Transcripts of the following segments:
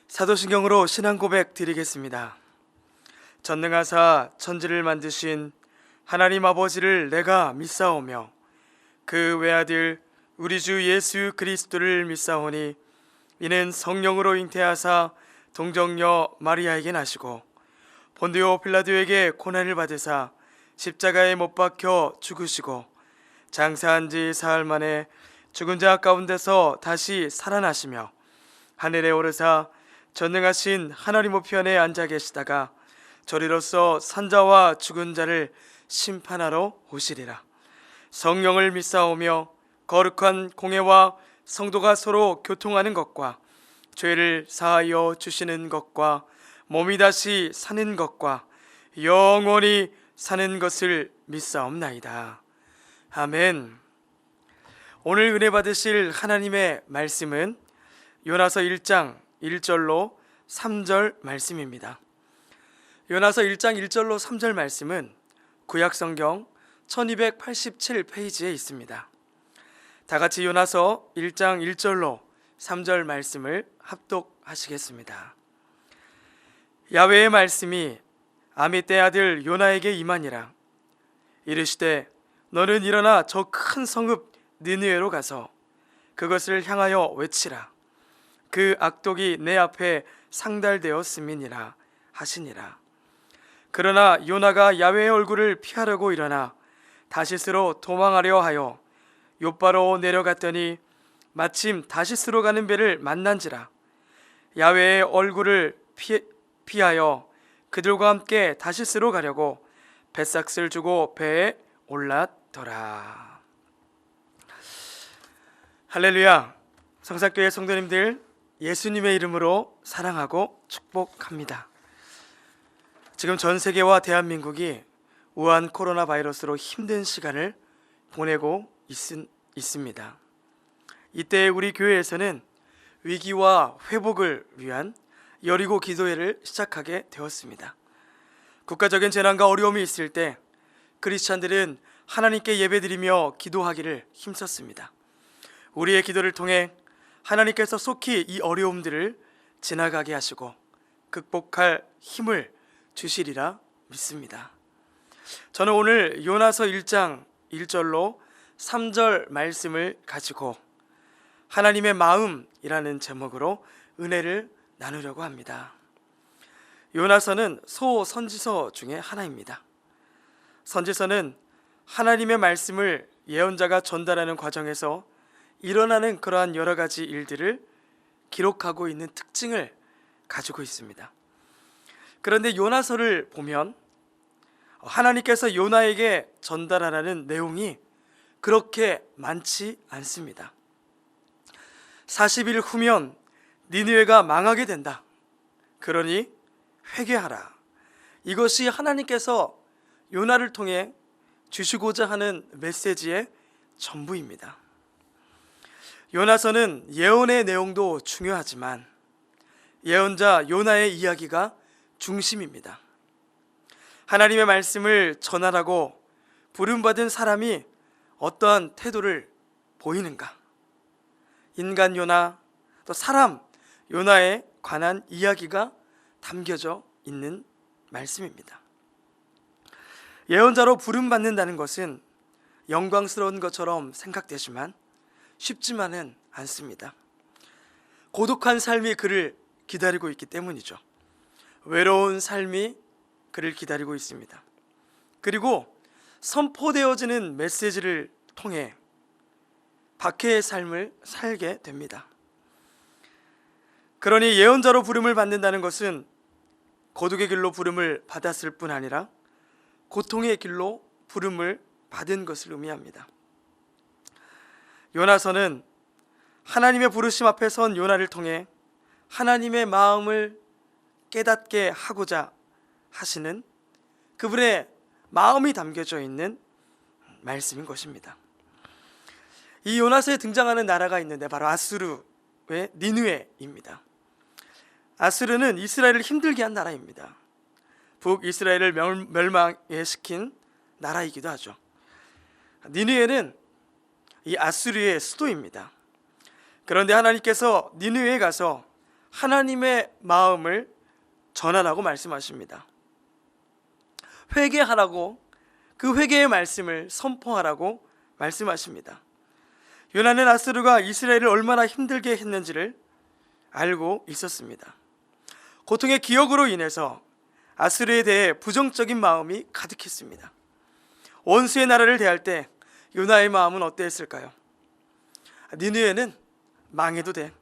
사도신경으로 신앙 고백 드리겠습니다. 전능하사 천지를 만드신 하나님 아버지를 내가 믿사오며 그 외아들 우리 주 예수 그리스도를 믿사오니 이는 성령으로 잉태하사 동정녀 마리아에게 나시고 본디오 빌라도에게 고난을 받으사 십자가에 못 박혀 죽으시고 장사한 지 사흘 만에 죽은 자 가운데서 다시 살아나시며 하늘에 오르사 전능하신 하나님 우편에 앉아 계시다가 저리로서 산자와 죽은 자를 심판하러 오시리라. 성령을 믿사오며 거룩한 공회와 성도가 서로 교통하는 것과 죄를 사하여 주시는 것과 몸이 다시 사는 것과 영원히 사는 것을 믿사옵나이다. 아멘. 오늘 은혜 받으실 하나님의 말씀은 요나서 1장 1절로 3절 말씀입니다. 요나서 1장 1절로 3절 말씀은 구약성경 1287페이지에 있습니다. 다 같이 요나서 1장 1절로 3절 말씀을 합독하시겠습니다. 야훼의 말씀이 아미떼 아들 요나에게 임하니라. 이르시되 너는 일어나 저 큰 성읍 느느웨로 가서 그것을 향하여 외치라. 그 악독이 내 앞에 상달되었음이니라 하시니라. 그러나 요나가 야훼의 얼굴을 피하려고 일어나 다시스로 도망하려 하여 욥바로 내려갔더니 마침 다시스로 가는 배를 만난지라. 야훼의 얼굴을 피하여 그들과 함께 다시스로 가려고 뱃삭을 주고 배에 올랐더라. 할렐루야. 성산교회 성도님들, 예수님의 이름으로 사랑하고 축복합니다. 지금 전 세계와 대한민국이 우한 코로나 바이러스로 힘든 시간을 보내고 있습니다. 이때 우리 교회에서는 위기와 회복을 위한 여리고 기도회를 시작하게 되었습니다. 국가적인 재난과 어려움이 있을 때 크리스찬들은 하나님께 예배드리며 기도하기를 힘썼습니다. 우리의 기도를 통해 하나님께서 속히 이 어려움들을 지나가게 하시고 극복할 힘을 주시리라 믿습니다. 저는 오늘 요나서 1장 1절로 3절 말씀을 가지고 하나님의 마음이라는 제목으로 은혜를 나누려고 합니다. 요나서는 소선지서 중에 하나입니다. 선지서는 하나님의 말씀을 예언자가 전달하는 과정에서 일어나는 그러한 여러 가지 일들을 기록하고 있는 특징을 가지고 있습니다. 그런데 요나서를 보면 하나님께서 요나에게 전달하라는 내용이 그렇게 많지 않습니다. 40일 후면 니느웨가 망하게 된다. 그러니 회개하라. 이것이 하나님께서 요나를 통해 주시고자 하는 메시지의 전부입니다. 요나서는 예언의 내용도 중요하지만 예언자 요나의 이야기가 중심입니다. 하나님의 말씀을 전하라고 부름받은 사람이 어떠한 태도를 보이는가? 인간 요나, 또 사람 요나에 관한 이야기가 담겨져 있는 말씀입니다. 예언자로 부름받는다는 것은 영광스러운 것처럼 생각되지만 쉽지만은 않습니다. 고독한 삶이 그를 기다리고 있기 때문이죠. 외로운 삶이 그를 기다리고 있습니다. 그리고 선포되어지는 메시지를 통해 박해의 삶을 살게 됩니다. 그러니 예언자로 부름을 받는다는 것은 거룩의 길로 부름을 받았을 뿐 아니라 고통의 길로 부름을 받은 것을 의미합니다. 요나서는 하나님의 부르심 앞에 선 요나를 통해 하나님의 마음을 깨닫게 하고자 하시는 그분의 마음이 담겨져 있는 말씀인 것입니다. 이 요나서에 등장하는 나라가 있는데 바로 아수르의 니느웨입니다. 아수르는 이스라엘을 힘들게 한 나라입니다. 북이스라엘을 멸망시킨 나라이기도 하죠. 니느웨는 이 아수르의 수도입니다. 그런데 하나님께서 니느웨에 가서 하나님의 마음을 전하라고 말씀하십니다. 회개하라고, 그 회개의 말씀을 선포하라고 말씀하십니다. 요나는 아수르가 이스라엘을 얼마나 힘들게 했는지를 알고 있었습니다. 고통의 기억으로 인해서 아수르에 대해 부정적인 마음이 가득했습니다. 원수의 나라를 대할 때 요나의 마음은 어땠을까요? 니느웨는 망해도 돼,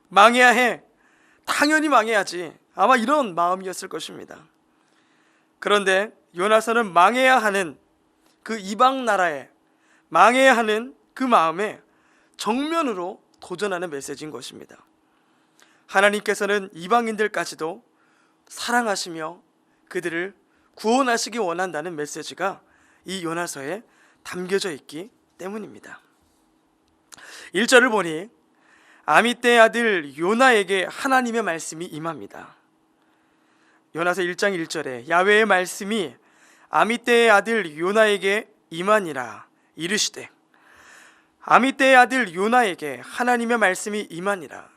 망해야 해, 당연히 망해야지, 아마 이런 마음이었을 것입니다. 그런데 요나서는 망해야 하는 그 이방 나라에, 망해야 하는 그 마음에 정면으로 도전하는 메시지인 것입니다. 하나님께서는 이방인들까지도 사랑하시며 그들을 구원하시기 원한다는 메시지가 이 요나서에 담겨져 있기 때문입니다. 1절을 보니 아미떼의 아들 요나에게 하나님의 말씀이 임합니다. 요나서 1장 1절에 야훼의 말씀이 아미떼의 아들 요나에게 임하니라 이르시되, 아미떼의 아들 요나에게 하나님의 말씀이 임하니라.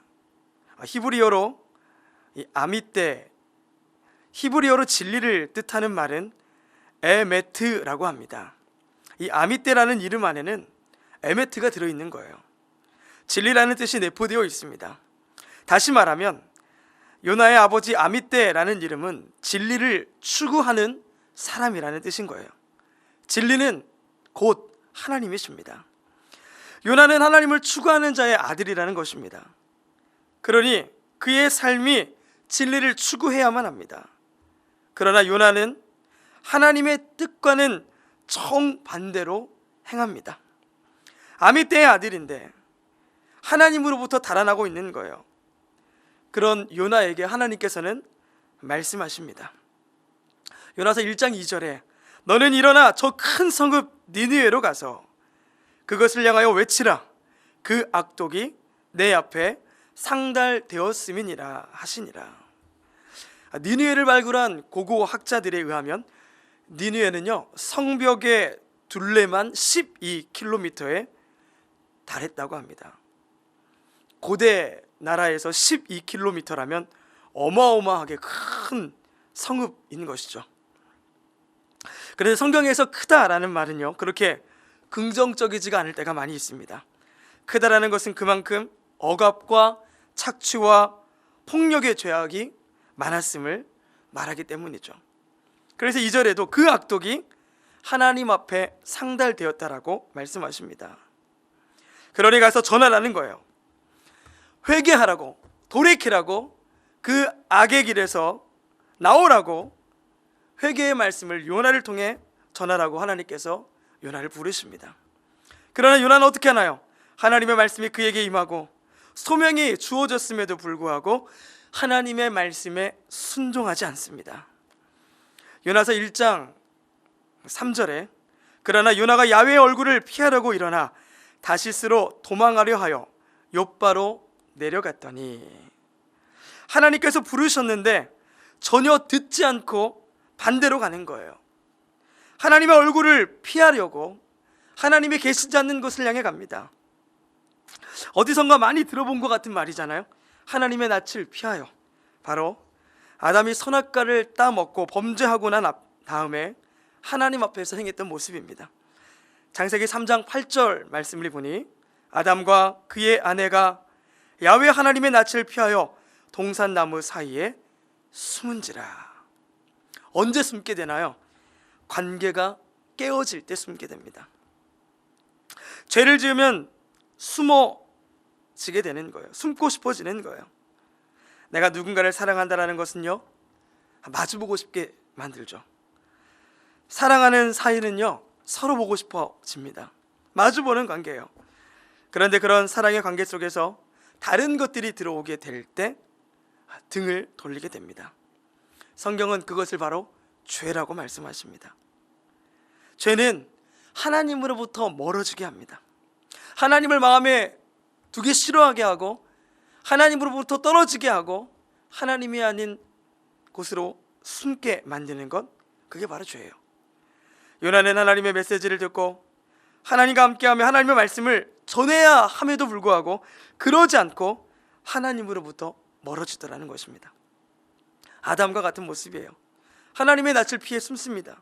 히브리어로 이 아미떼, 히브리어로 진리를 뜻하는 말은 에메트라고 합니다. 이 아미떼라는 이름 안에는 에메트가 들어있는 거예요. 진리라는 뜻이 내포되어 있습니다. 다시 말하면 요나의 아버지 아미떼라는 이름은 진리를 추구하는 사람이라는 뜻인 거예요. 진리는 곧 하나님이십니다. 요나는 하나님을 추구하는 자의 아들이라는 것입니다. 그러니 그의 삶이 진리를 추구해야만 합니다. 그러나 요나는 하나님의 뜻과는 정반대로 행합니다. 아미떼의 아들인데 하나님으로부터 달아나고 있는 거예요. 그런 요나에게 하나님께서는 말씀하십니다. 요나서 1장 2절에 너는 일어나 저 큰 성읍 니느웨로 가서 그것을 향하여 외치라. 그 악독이 내 앞에 상달되었음이니라 하시니라. 니느웨를 발굴한 고고 학자들에 의하면 니느웨는요, 성벽의 둘레만 12km에 달했다고 합니다. 고대 나라에서 12km라면 어마어마하게 큰 성읍인 것이죠. 그래서 성경에서 크다라는 말은요, 그렇게 긍정적이지가 않을 때가 많이 있습니다. 크다라는 것은 그만큼 억압과 착취와 폭력의 죄악이 많았음을 말하기 때문이죠. 그래서 2절에도 그 악독이 하나님 앞에 상달되었다라고 말씀하십니다. 그러니 가서 전하라는 거예요. 회개하라고, 돌이키라고, 그 악의 길에서 나오라고 회개의 말씀을 요나를 통해 전하라고 하나님께서 요나를 부르십니다. 그러나 요나는 어떻게 하나요? 하나님의 말씀이 그에게 임하고 소명이 주어졌음에도 불구하고 하나님의 말씀에 순종하지 않습니다. 요나서 1장 3절에 그러나 요나가 야훼의 얼굴을 피하려고 일어나 다시스로 도망하려 하여 욥바로 내려갔더니, 하나님께서 부르셨는데 전혀 듣지 않고 반대로 가는 거예요. 하나님의 얼굴을 피하려고 하나님이 계시지 않는 곳을 향해 갑니다. 어디선가 많이 들어본 것 같은 말이잖아요. 하나님의 낯을 피하여. 바로 아담이 선악과를 따먹고 범죄하고 난 다음에 하나님 앞에서 행했던 모습입니다. 창세기 3장 8절 말씀을 보니 아담과 그의 아내가 야훼 하나님의 낯을 피하여 동산나무 사이에 숨은지라. 언제 숨게 되나요? 관계가 깨어질 때 숨게 됩니다. 죄를 지으면 숨어지게 되는 거예요. 숨고 싶어지는 거예요. 내가 누군가를 사랑한다는 것은요, 마주보고 싶게 만들죠. 사랑하는 사이는요, 서로 보고 싶어집니다. 마주보는 관계예요. 그런데 그런 사랑의 관계 속에서 다른 것들이 들어오게 될 때 등을 돌리게 됩니다. 성경은 그것을 바로 죄라고 말씀하십니다. 죄는 하나님으로부터 멀어지게 합니다. 하나님을 마음에 두기 싫어하게 하고 하나님으로부터 떨어지게 하고 하나님이 아닌 곳으로 숨게 만드는 것, 그게 바로 죄예요. 요나는 하나님의 메시지를 듣고 하나님과 함께하며 하나님의 말씀을 전해야 함에도 불구하고 그러지 않고 하나님으로부터 멀어지더라는 것입니다. 아담과 같은 모습이에요. 하나님의 낯을 피해 숨습니다.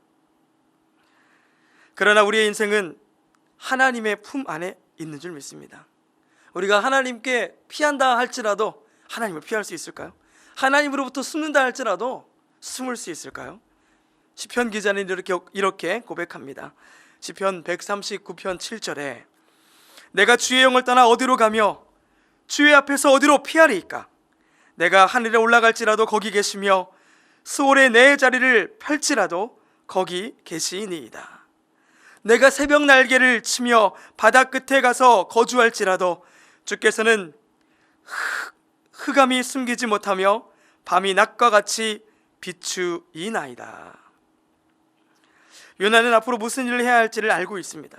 그러나 우리의 인생은 하나님의 품 안에 있는 줄 믿습니다. 우리가 하나님께 피한다 할지라도 하나님을 피할 수 있을까요? 하나님으로부터 숨는다 할지라도 숨을 수 있을까요? 시편 기자는 이렇게 고백합니다. 시편 139편 7절에 내가 주의 영을 떠나 어디로 가며 주의 앞에서 어디로 피하리이까? 내가 하늘에 올라갈지라도 거기 계시며 수월에 내 자리를 펼지라도 거기 계시니이다. 내가 새벽 날개를 치며 바다 끝에 가서 거주할지라도 주께서는 흑암이 숨기지 못하며 밤이 낮과 같이 비추이나이다. 요나는 앞으로 무슨 일을 해야 할지를 알고 있습니다.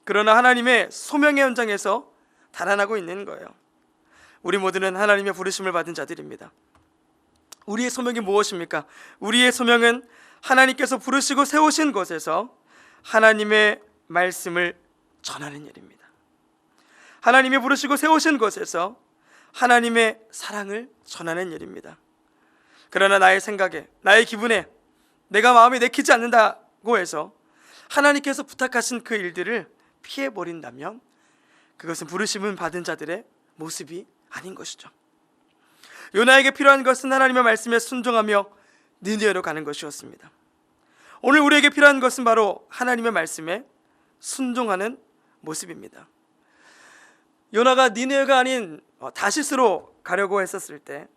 그러나 하나님의 소명의 현장에서 달아나고 있는 거예요. 우리 모두는 하나님의 부르심을 받은 자들입니다. 우리의 소명이 무엇입니까? 우리의 소명은 하나님께서 부르시고 세우신 곳에서 하나님의 말씀을 전하는 일입니다. 하나님이 부르시고 세우신 곳에서 하나님의 사랑을 전하는 일입니다. 그러나 나의 생각에, 나의 기분에 내가 마음에 내키지 않는다고 해서 하나님께서 부탁하신 그 일들을 피해버린다면 그것은 부르심을 받은 자들의 모습이 아닌 것이죠. 요나에게 필요한 것은 하나님의 말씀에 순종하며 니느웨로 가는 것이었습니다. 오늘 우리에게 필요한 것은 바로 하나님의 말씀에 순종하는 모습입니다. 요나가 니느웨가 아닌 다시스로 가려고 했었을 때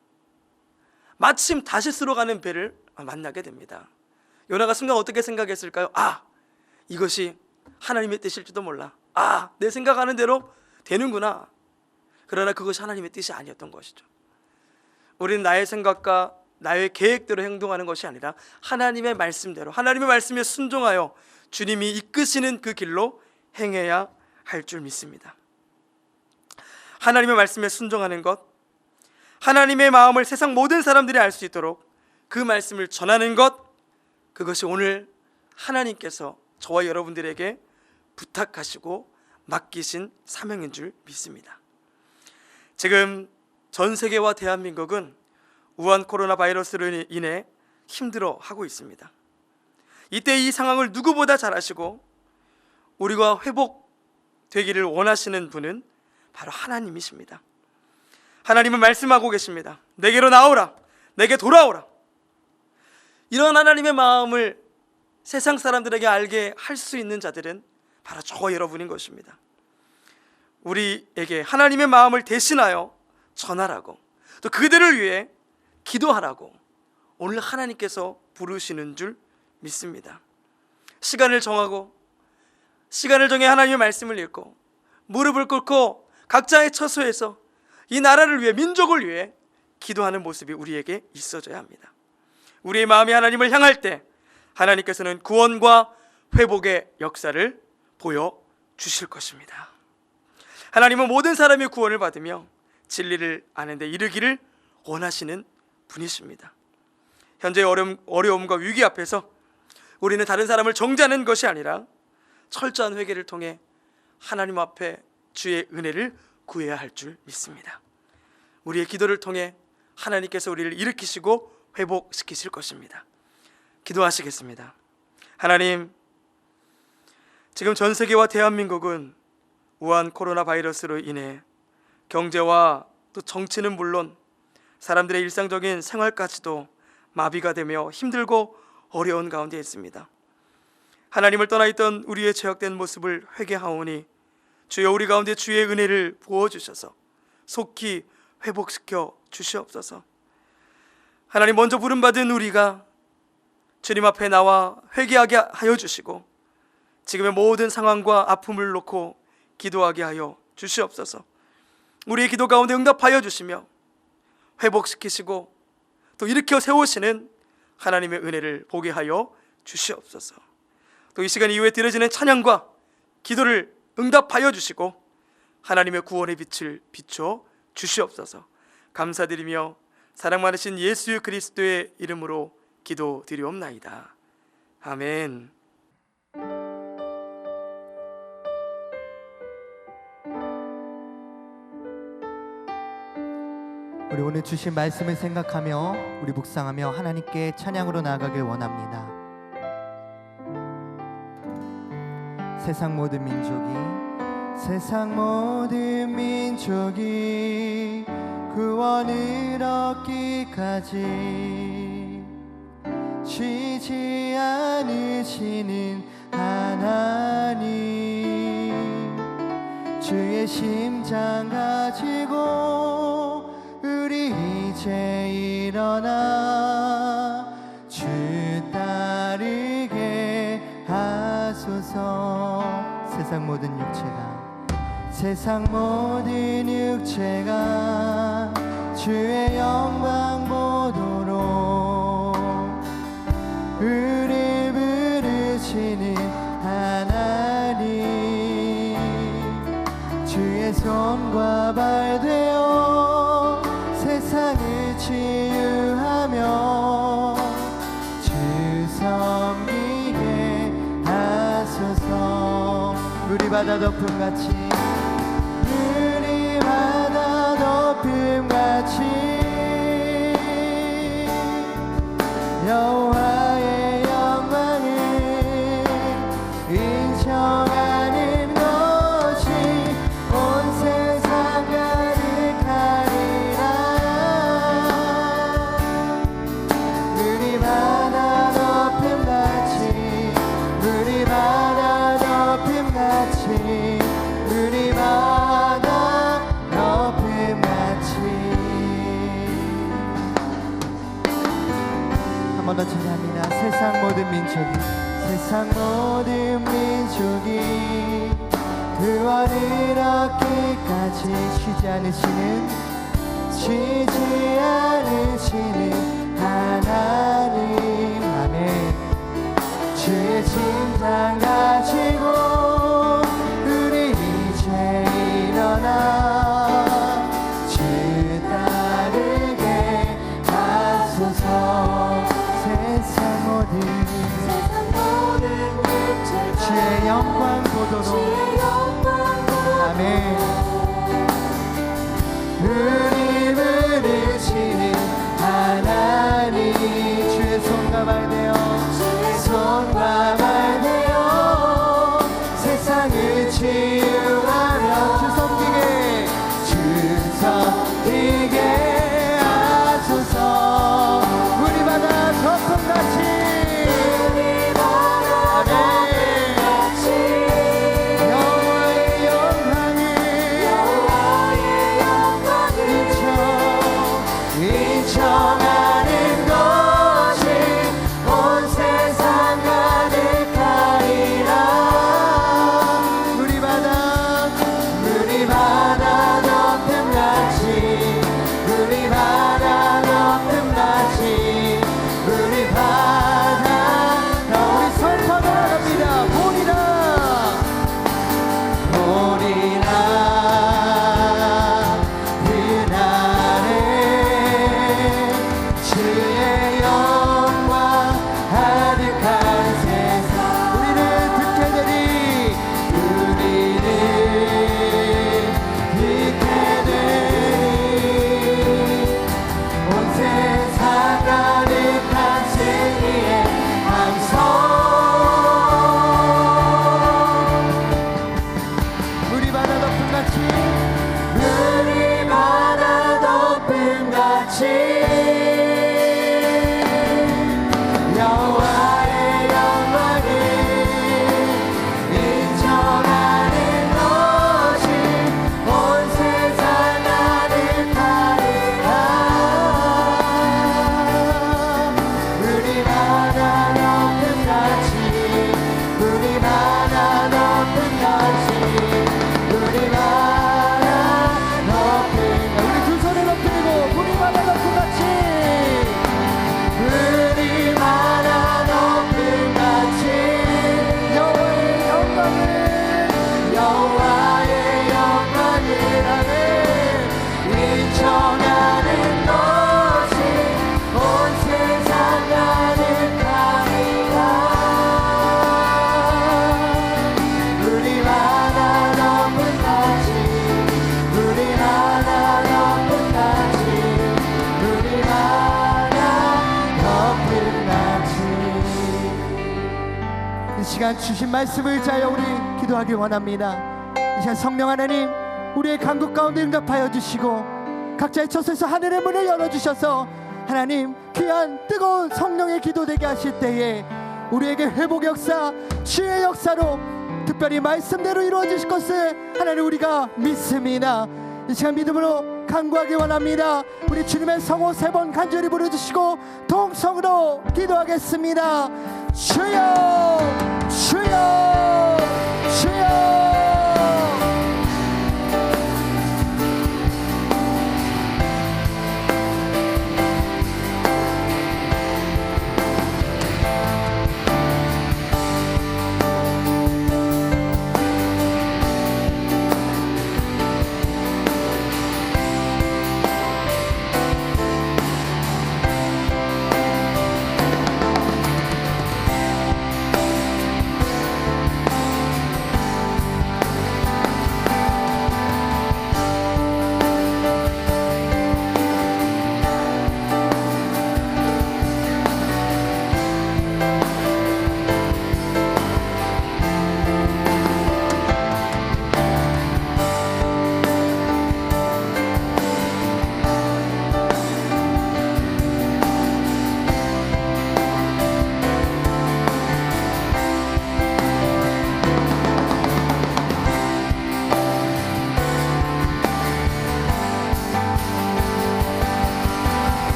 마침 다시스로 가는 배를 만나게 됩니다. 요나가 순간 어떻게 생각했을까요? 이것이 하나님의 뜻일지도 몰라. 내 생각하는 대로 되는구나. 그러나 그것이 하나님의 뜻이 아니었던 것이죠. 우리는 나의 생각과 나의 계획대로 행동하는 것이 아니라 하나님의 말씀대로, 하나님의 말씀에 순종하여 주님이 이끄시는 그 길로 행해야 할 줄 믿습니다. 하나님의 말씀에 순종하는 것, 하나님의 마음을 세상 모든 사람들이 알 수 있도록 그 말씀을 전하는 것, 그것이 오늘 하나님께서 저와 여러분들에게 부탁하시고 맡기신 사명인 줄 믿습니다. 지금 전 세계와 대한민국은 우한 코로나 바이러스로 인해 힘들어하고 있습니다. 이때 이 상황을 누구보다 잘 아시고 우리가 회복되기를 원하시는 분은 바로 하나님이십니다. 하나님은 말씀하고 계십니다. 내게로 나오라, 내게 돌아오라. 이런 하나님의 마음을 세상 사람들에게 알게 할 수 있는 자들은 바로 저와 여러분인 것입니다. 우리에게 하나님의 마음을 대신하여 전하라고, 또 그들을 위해 기도하라고 오늘 하나님께서 부르시는 줄 믿습니다. 시간을 정하고 시간을 정해 하나님의 말씀을 읽고 무릎을 꿇고 각자의 처소에서 이 나라를 위해, 민족을 위해 기도하는 모습이 우리에게 있어져야 합니다. 우리의 마음이 하나님을 향할 때 하나님께서는 구원과 회복의 역사를 보여주실 것입니다. 하나님은 모든 사람이 구원을 받으며 진리를 아는 데 이르기를 원하시는 분이십니다. 현재의 어려움과 위기 앞에서 우리는 다른 사람을 정죄하는 것이 아니라 철저한 회개를 통해 하나님 앞에 주의 은혜를 구해야 할 줄 믿습니다. 우리의 기도를 통해 하나님께서 우리를 일으키시고 회복시키실 것입니다. 기도하시겠습니다. 하나님, 지금 전 세계와 대한민국은 우한 코로나 바이러스로 인해 경제와 또 정치는 물론 사람들의 일상적인 생활까지도 마비가 되며 힘들고 어려운 가운데 있습니다. 하나님을 떠나 있던 우리의 죄악된 모습을 회개하오니 주여 우리 가운데 주의 은혜를 부어주셔서 속히 회복시켜 주시옵소서. 하나님, 먼저 부름받은 우리가 주님 앞에 나와 회개하게 하여 주시고 지금의 모든 상황과 아픔을 놓고 기도하게 하여 주시옵소서. 우리의 기도 가운데 응답하여 주시며 회복시키시고 또 일으켜 세우시는 하나님의 은혜를 보게 하여 주시옵소서. 또 이 시간 이후에 드려지는 찬양과 기도를 응답하여 주시고 하나님의 구원의 빛을 비춰 주시옵소서. 감사드리며 사랑 많으신 예수 그리스도의 이름으로 기도드리옵나이다. 아멘. 우리 오늘 주신 말씀을 생각하며 우리 묵상하며 하나님께 찬양으로 나아가길 원합니다. 세상 모든 민족이 구원을 얻기까지 쉬지 않으시는 하나님, 주의 심장 가지고 우리 이제 일어나 주 따르게 하소서. 세상 모든 육체가 주의 영광 보도록 우리 부르시는 하나님, 주의 손과 발 되어 세상을 치유하며 주 섬기게 하소서. 우리 바다 덮음같이 여호와의 영광을 인정하는 것이 온 세상 가득하리라. 우리 바다 덮음같이 우리 바다 덮음같이 우리 바다 덮음같이. 한 번 더 찬양합니다. 세상 모든 민족이 구원을 얻기까지 쉬지 않으시는 하나님, 아멘. 주의 심장 가지고 우리 이제 일어나 주 따르게 하소서. 세상 모든 주의 영광 보도록 아멘. 우리 부르시는 하나님, 주의 손과 발 되어 세상을 치유하며 주 섬기게 하소서. 우리 바다 덮음같이 시간 주신 말씀을 의지하여 우리 기도하기 원합니다. 이 시간 성령 하나님, 우리의 간구 가운데 응답하여 주시고 각자의 처소에서 하늘의 문을 열어주셔서 하나님 귀한 뜨거운 성령의 기도되게 하실 때에 우리에게 회복 역사, 치유의 역사로 특별히 말씀대로 이루어질 것을 하나님 우리가 믿습니다. 이 시간 믿음으로 간구하기 원합니다. 우리 주님의 성호 3번 간절히 부르주시고 동성으로 기도하겠습니다. 주여 주여 주여.